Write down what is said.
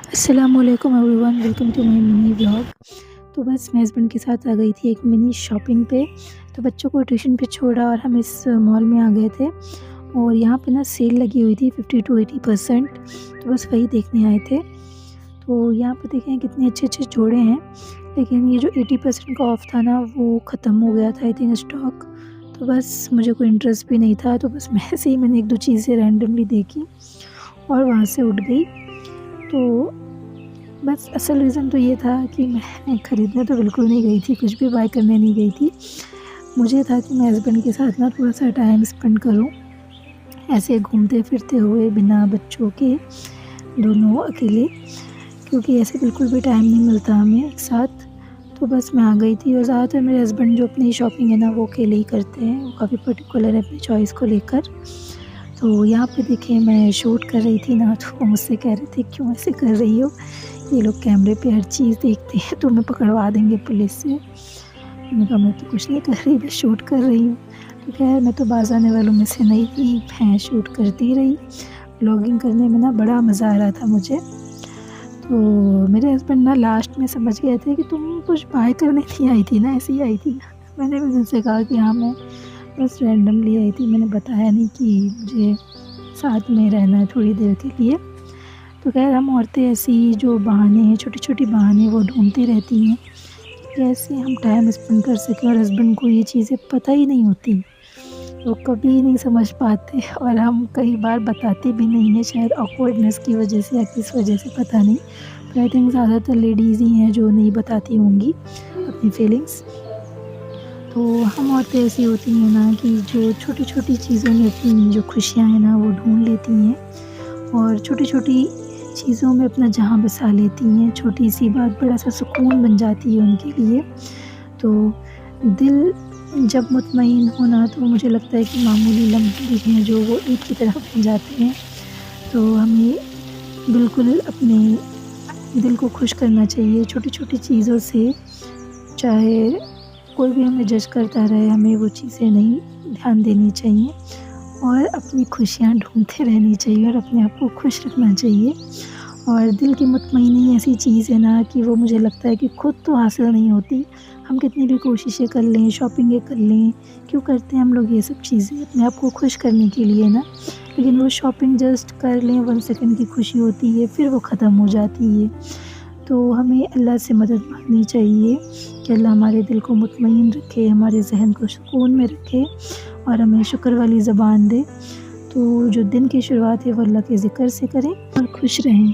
अस्सलामुअलैकुम everyone, welcome to my mini vlog. तो बस मैं हस्बैंड के साथ आ गई थी एक मिनी शॉपिंग पे। तो बच्चों को ट्यूशन पे छोड़ा और हम इस मॉल में आ गए थे और यहाँ पे ना सेल लगी हुई थी 50 to 80%। तो बस वही देखने आए थे। तो यहाँ पे देखें कितने अच्छे अच्छे जोड़े हैं, लेकिन ये जो 80% का ऑफ़ था ना वो ख़त्म हो गया था आई थिंक स्टॉक। तो बस मुझे कोई इंटरेस्ट भी नहीं था, तो बस मैं ऐसे ही मैंने एक दो चीज़ें रैंडमली देखी और वहाँ से उठ गई। तो बस असल रीज़न तो ये था कि मैं ख़रीदने तो बिल्कुल नहीं गई थी, कुछ भी बाय करने नहीं गई थी। मुझे था कि मैं हस्बैंड के साथ ना थोड़ा-सा टाइम स्पेंड करूँ, ऐसे घूमते-फिरते हुए बिना बच्चों के, दोनों अकेले, क्योंकि ऐसे बिल्कुल भी टाइम नहीं मिलता हमें एक साथ। तो बस मैं आ गई थी और ज़्यादातर मेरे हस्बैंड जो अपनी शॉपिंग है ना वो अकेले ही करते हैं, वो काफ़ी पर्टिकुलर है अपनी चॉइस को लेकर। तो यहाँ पे देखिए मैं शूट कर रही थी ना, तो वो मुझसे कह रहे थे क्यों ऐसे कर रही हो? ये लोग कैमरे पे हर चीज़ देखते हैं, तुम्हें पकड़वा देंगे पुलिस से। मैंने कहा मैं तो कुछ नहीं कर रही, बस शूट कर रही हूँ। तो खैर मैं तो बाज़ आने वालों में से नहीं थी, मैं शूट करती रही। व्लॉगिंग करने में ना बड़ा मज़ा आ रहा था मुझे। तो मेरे हस्बैंड ना लास्ट में समझ गए थे कि तुम कुछ बाय करने नहीं आई थी ना, ऐसे ही आई थी ना। मैंने भी उनसे कहा कि हाँ, मैं बस रैंडमली आई थी, मैंने बताया नहीं कि मुझे साथ में रहना है थोड़ी देर के लिए। तो खैर हम औरतें ऐसी ही जो बहाने हैं, छोटी-छोटी बहाने वो ढूँढती रहती हैं कि कैसे हम टाइम स्पेंड कर सकें, और हस्बैंड को ये चीज़ें पता ही नहीं होती। वो कभी नहीं समझ पाते और हम कई बार बताते भी नहीं हैं, शायद ऑकवर्डनेस की वजह से या किस वजह से पता नहीं। पर आई थिंक ज़्यादातर लेडीज़ ही हैं जो नहीं बताती होंगी अपनी फीलिंग्स। तो हम औरतें ऐसी होती हैं ना कि जो छोटी-छोटी चीज़ों में अपनी जो खुशियाँ हैं ना वो ढूँढ लेती हैं और छोटी-छोटी चीज़ों में अपना जहाँ बसा लेती हैं। छोटी-सी बात बड़ा-सा सुकून बन जाती है उनके लिए। तो दिल जब मुतमईन हो ना, तो मुझे लगता है कि मामूली लम्हे भी हैं जो वो ईद की तरह बन जाते हैं। तो हमें बिल्कुल अपने दिल को खुश करना चाहिए छोटी-छोटी चीज़ों से। चाहे कोई भी हमें जज करता रहे, हमें वो चीज़ें नहीं ध्यान देनी चाहिए और अपनी खुशियाँ ढूँढते रहनी चाहिए और अपने आप को खुश रखना चाहिए। और दिल की मुतमईनी ऐसी चीज़ है ना कि वो मुझे लगता है कि खुद तो हासिल नहीं होती। हम कितनी भी कोशिशें कर लें, शॉपिंगें कर लें, क्यों करते हैं हम लोग ये सब चीज़ें? अपने आप को खुश करने के लिए ना। लेकिन वो शॉपिंग जस्ट कर लें, 1 सेकंड की खुशी होती है, फिर वो ख़त्म हो जाती है। तो हमें अल्लाह से मदद मांगनी चाहिए कि अल्लाह हमारे दिल को मुतमईन रखे, हमारे ज़हन को सुकून में रखे और हमें शुक्र वाली ज़बान दे। तो जो दिन की शुरुआत है वो अल्लाह के ज़िक्र से करें और खुश रहें।